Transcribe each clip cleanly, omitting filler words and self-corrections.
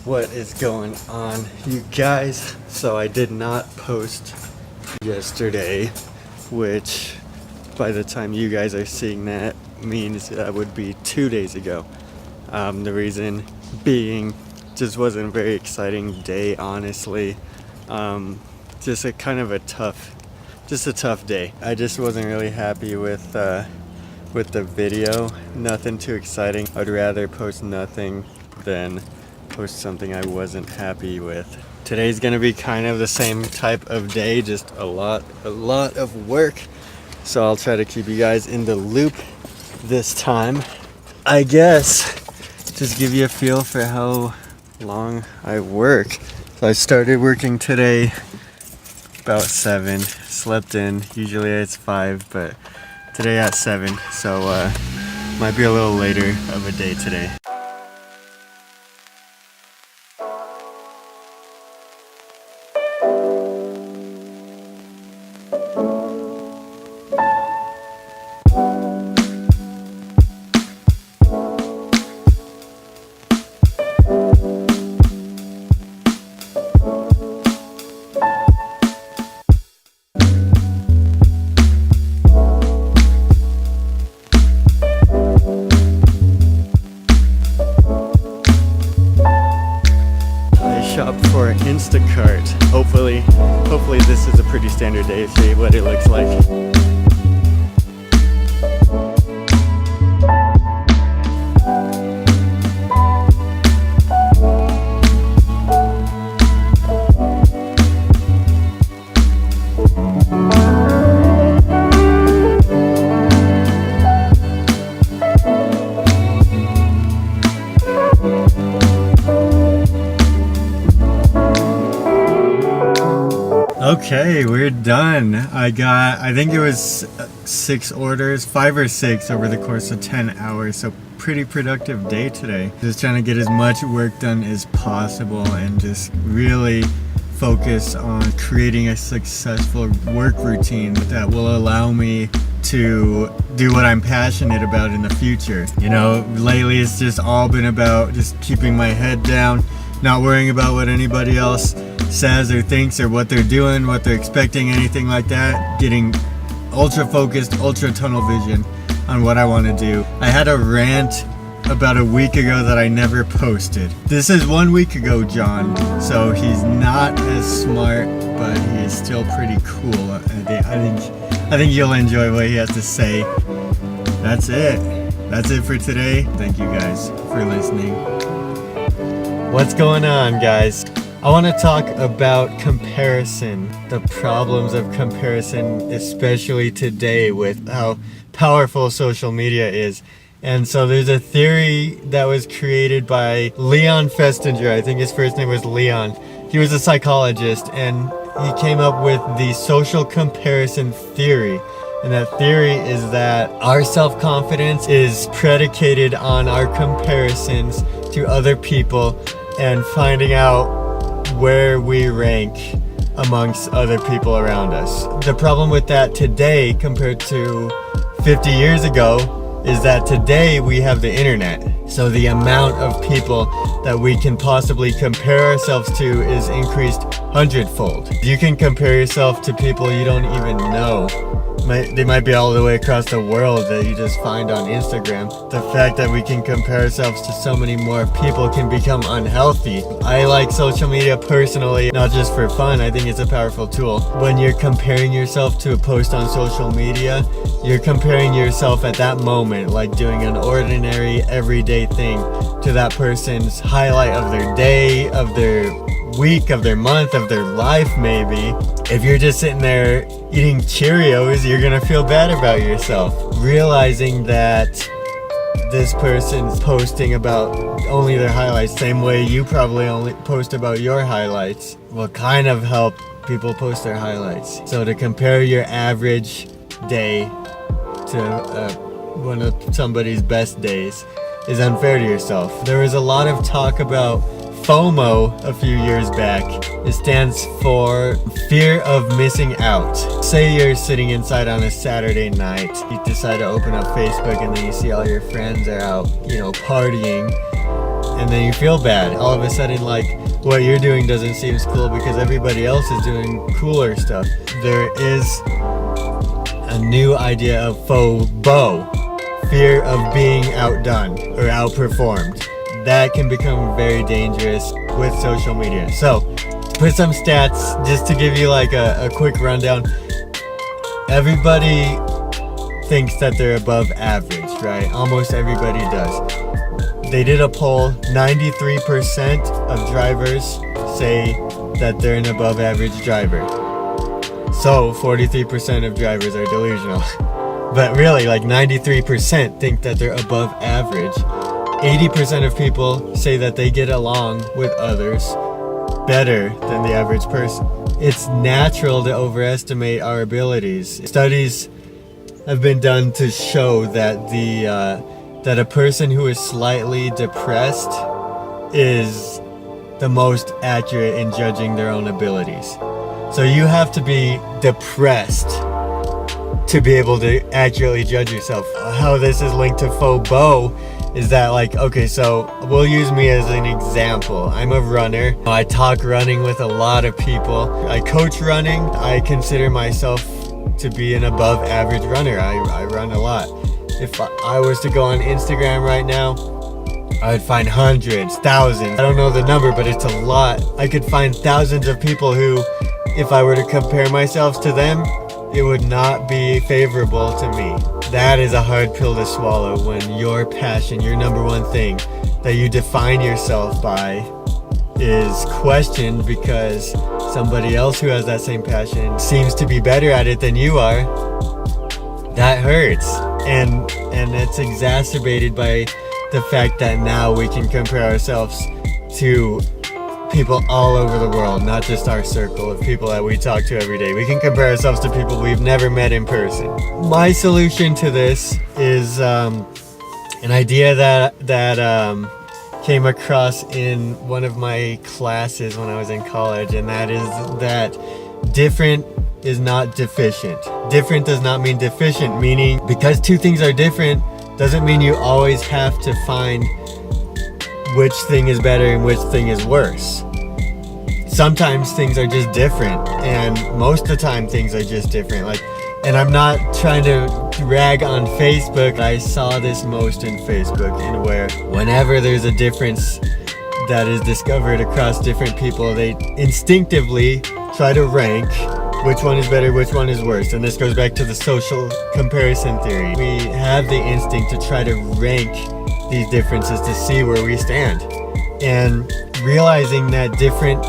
What is going on, you guys? So I did not post yesterday, which by the time you guys are seeing that means that would be 2 days ago. The reason being, just wasn't a very exciting day, honestly. Just a kind of a tough day. I just wasn't really happy with the video. Nothing too exciting. I'd rather post nothing than post something I wasn't happy with. Today's gonna be kind of the same type of day, just a lot of work. So I'll try to keep you guys in the loop this time. I guess just give you a feel for how long I work. So I started working today about 7, slept in. Usually it's 5, but today at 7. So might be a little later of a day today. Shop for Instacart. Hopefully this is a pretty standard day. See what it looks like. Okay, we're done. I think it was 6 orders, 5 or 6 over the course of 10 hours. So pretty productive day today. Just trying to get as much work done as possible and just really focus on creating a successful work routine that will allow me to do what I'm passionate about in the future. You know, lately it's just all been about just keeping my head down, not worrying about what anybody else says or thinks or what they're doing, what they're expecting, anything like that. Getting ultra focused, ultra tunnel vision on what I want to do. I had a rant about a week ago that I never posted. This is 1 week ago, John, so he's not as smart, but he is still pretty cool. I think you'll enjoy what he has to say. That's it for today. Thank you guys for listening. What's going on, guys? I want to talk about comparison, the problems of comparison, especially today with how powerful social media is. And so there's a theory that was created by Leon Festinger. I think his first name was Leon. He was a psychologist, and he came up with the social comparison theory. And that theory is that our self-confidence is predicated on our comparisons to other people and finding out where we rank amongst other people around us. The problem with that today compared to 50 years ago is that today we have the internet. So the amount of people that we can possibly compare ourselves to is increased 100-fold. You can compare yourself to people you don't even know. They might be all the way across the world that you just find on Instagram. The fact that we can compare ourselves to so many more people can become unhealthy. I like social media personally, not just for fun. I think it's a powerful tool. When you're comparing yourself to a post on social media, you're comparing yourself at that moment, like doing an ordinary, everyday thing, to that person's highlight of their day, of their week, of their month, of their life maybe. If you're just sitting there eating Cheerios, you're gonna feel bad about yourself. Realizing that this person's posting about only their highlights, same way you probably only post about your highlights, will kind of help people post their highlights. So to compare your average day to one of somebody's best days is unfair to yourself. There was a lot of talk about FOMO a few years back. It stands for fear of missing out. Say you're sitting inside on a Saturday night, you decide to open up Facebook and then you see all your friends are out, partying. and then you feel bad. All of a sudden, like, what you're doing doesn't seem as cool because everybody else is doing cooler stuff. There is a new idea of FOBO, fear of being outdone or outperformed. That can become very dangerous with social media. So, put some stats just to give you like a quick rundown. Everybody thinks that they're above average, right? Almost everybody does. They did a poll, 93% of drivers say that they're an above average driver. So 43% of drivers are delusional. But really, like 93% think that they're above average. 80% of people say that they get along with others better than the average person. It's natural to overestimate our abilities. Studies have been done to show that that a person who is slightly depressed is the most accurate in judging their own abilities. So you have to be depressed to be able to accurately judge yourself. How this is linked to FOBO is that, like, okay, so we'll use me as an example. I'm a runner. I talk running with a lot of people. I coach running. I consider myself to be an above average runner. I run a lot. If I was to go on Instagram right now, I would find hundreds, thousands. I don't know the number, but it's a lot. I could find thousands of people who, if I were to compare myself to them, it would not be favorable to me. That is a hard pill to swallow when your passion, your number one thing that you define yourself by, is questioned because somebody else who has that same passion seems to be better at it than you are. That hurts. And it's exacerbated by the fact that now we can compare ourselves to people all over the world, not just our circle of people that we talk to every day. We can compare ourselves to people we've never met in person. My solution to this is an idea that came across in one of my classes when I was in college, and that is that different is not deficient. Different does not mean deficient, meaning because two things are different doesn't mean you always have to find which thing is better and which thing is worse. Sometimes things are just different, and most of the time things are just different. Like, and I'm not trying to rag on Facebook. I saw this most in Facebook, in where whenever there's a difference that is discovered across different people, they instinctively try to rank which one is better, which one is worse. And this goes back to the social comparison theory. We have the instinct to try to rank these differences to see where we stand. And realizing that different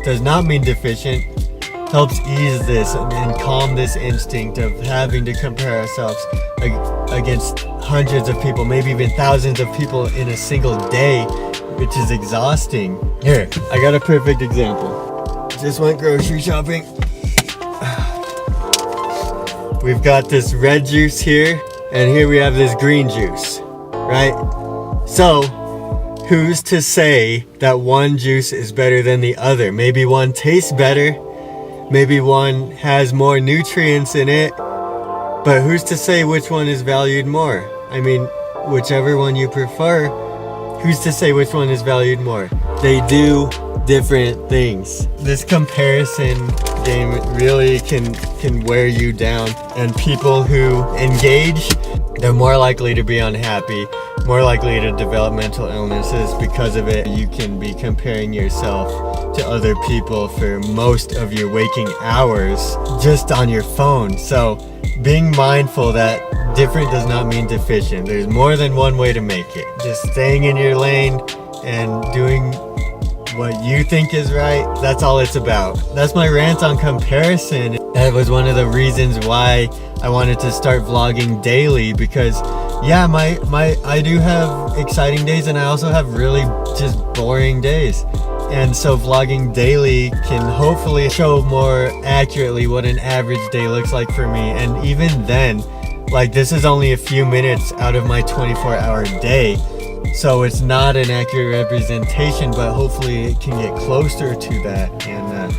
does not mean deficient helps ease this and calm this instinct of having to compare ourselves against hundreds of people, maybe even thousands of people in a single day, which is exhausting. Here, I got a perfect example. Just went grocery shopping. We've got this red juice here, and here we have this green juice, right? So, who's to say that one juice is better than the other? Maybe one tastes better, maybe one has more nutrients in it, but who's to say which one is valued more? I mean, whichever one you prefer, who's to say which one is valued more? They do different things. This comparison game really can wear you down, and people who engage, they're more likely to be unhappy, more likely to develop mental illnesses because of it. You can be comparing yourself to other people for most of your waking hours just on your phone. So being mindful that different does not mean deficient. There's more than one way to make it. Just staying in your lane and doing what you think is right, that's all it's about. That's my rant on comparison. That was one of the reasons why I wanted to start vlogging daily, because yeah, I do have exciting days, and I also have really just boring days. And so vlogging daily can hopefully show more accurately what an average day looks like for me. And even then, like, this is only a few minutes out of my 24-hour day. So it's not an accurate representation, but hopefully it can get closer to that. And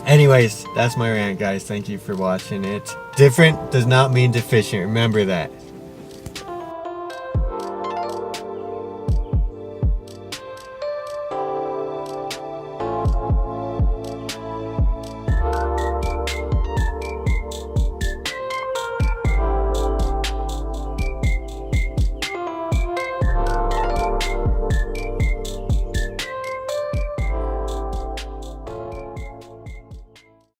anyways, that's my rant, guys. Thank you for watching it. Different does not mean deficient. Remember that.